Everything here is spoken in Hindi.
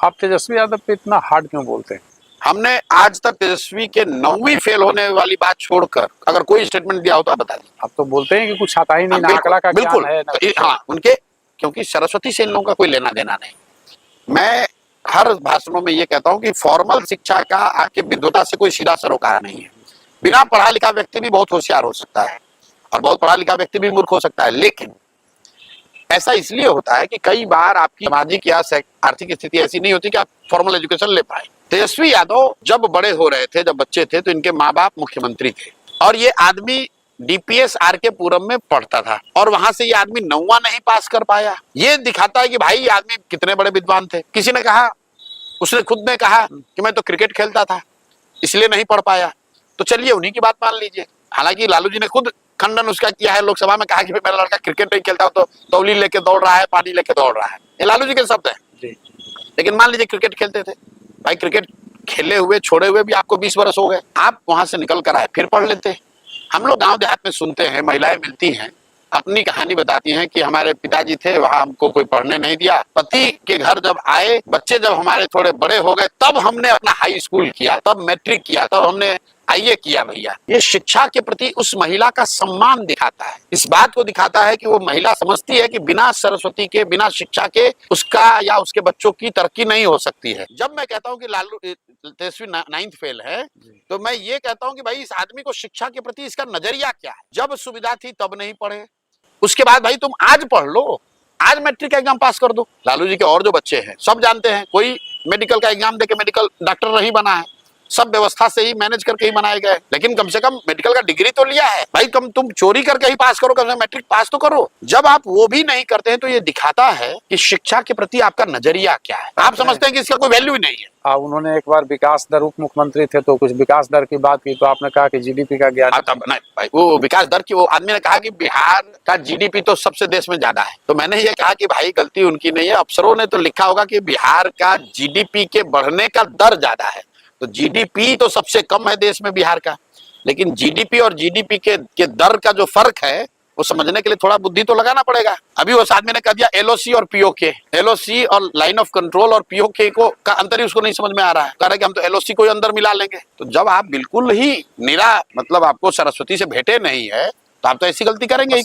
आप तेजस्वी यादव पे इतना हार्ड क्यों बोलते हैं? हमने आज तक तेजस्वी के 9वीं फेल होने वाली बात छोड़कर अगर कोई स्टेटमेंट दिया हो तो आप बता दीजिए। आप तो बोलते हैं कि कुछ आता ही नहीं, ना बिल्कुल, आंकड़ा का बिल्कुल। ज्ञान है ना कुछ। हाँ, उनके क्योंकि सरस्वती से इन लोगों का कोई लेना देना नहीं। मैं हर भाषणों में ये कहता हूँ कि फॉर्मल शिक्षा का आपके विद्वता से कोई सीधा सरोकार नहीं है। बिना पढ़ा लिखा व्यक्ति भी बहुत होशियार हो सकता है और बहुत पढ़ा लिखा व्यक्ति भी मूर्ख हो सकता है, लेकिन ऐसा इसलिए होता है कि कई बार आपकी सामाजिक या आर्थिक स्थिति ऐसी नहीं होती कि आप फॉर्मल एजुकेशन ले पाए। तेजस्वी यादव जब बड़े हो रहे थे, जब बच्चे थे, तो इनके माँ बाप मुख्यमंत्री थे और ये आदमी डीपीएस आरके पुरम में पढ़ता था और वहां से ये आदमी 9वां नहीं पास कर पाया। ये दिखाता है कि भाई ये आदमी कितने बड़े विद्वान थे। किसी ने कहा, उसने खुद ने कहा कि मैं तो क्रिकेट खेलता था इसलिए नहीं पढ़ पाया, तो चलिए उन्हीं की बात मान लीजिए। हालांकि लालू जी ने खुद खंडन उसका किया है लोकसभा में, कहा कि मेरा लड़का क्रिकेट नहीं खेलता तो तौली लेके दौड़ रहा है, पानी लेके दौड़ रहा है। ये लालू जी के शब्द है। लेकिन मान लीजिए क्रिकेट खेलते थे, भाई क्रिकेट खेले हुए छोड़े हुए भी आपको 20 वर्ष हो गए, आप वहां से निकल कर आए फिर पढ़ लेते। हम लोग गांव देहात में सुनते हैं, महिलाएं मिलती हैं, अपनी कहानी बताती हैं कि हमारे पिताजी थे, वहां हमको कोई पढ़ने नहीं दिया, पति के घर जब आए, बच्चे जब हमारे थोड़े बड़े हो गए, तब हमने अपना हाई स्कूल किया, तब मैट्रिक किया, तब हमने आइए किया। भैया ये शिक्षा के प्रति उस महिला का सम्मान दिखाता है, इस बात को दिखाता है कि वो महिला समझती है कि बिना सरस्वती के, बिना शिक्षा के उसका या उसके बच्चों की तरक्की नहीं हो सकती है। जब मैं कहता हूँ कि लालू तेजस्वी 9th फेल है, तो मैं ये कहता हूँ कि भाई इस आदमी को शिक्षा के प्रति इसका नजरिया क्या है। जब सुविधा थी तब नहीं पढ़े, उसके बाद भाई तुम आज पढ़ लो, आज मैट्रिक का एग्जाम पास कर दो। लालू जी के और जो बच्चे हैं सब जानते हैं, कोई मेडिकल का एग्जाम देके मेडिकल डॉक्टर नहीं बना है, सब व्यवस्था से ही मैनेज करके ही बनाए गए, लेकिन कम से कम मेडिकल का डिग्री तो लिया है। भाई तुम चोरी करके ही पास करो, कम से कम मैट्रिक पास तो करो। जब आप वो भी नहीं करते हैं तो ये दिखाता है कि शिक्षा के प्रति आपका नजरिया क्या है। आप समझते हैं कि इसका कोई वैल्यू ही नहीं है। उन्होंने एक बार विकास दर, उप मुख्यमंत्री थे तो कुछ विकास दर की बात की, तो आपने कहा कि जीडीपी का ज्ञान नहीं भाई, वो विकास दर की, वो आदमी ने कहा कि बिहार का जीडीपी तो सबसे देश में ज्यादा है, तो मैंने ये कहा कि भाई गलती उनकी नहीं है, अफसरों ने तो लिखा होगा कि बिहार का जीडीपी के बढ़ने का दर ज्यादा है, तो जीडीपी तो सबसे कम है देश में बिहार का, लेकिन जीडीपी और जीडीपी के दर का जो फर्क है वो समझने के लिए थोड़ा बुद्धि तो लगाना पड़ेगा। अभी उस आदमी ने कह दिया एलओसी और पीओके, एलओसी और लाइन ऑफ कंट्रोल और पीओके को का अंतर ही उसको नहीं समझ में आ रहा है। कह रहे कि हम तो एलओसी को अंदर मिला लेंगे। तो जब आप बिल्कुल ही निरा मतलब आपको सरस्वती से भेंटे नहीं है तो आप तो ऐसी गलती करेंगे।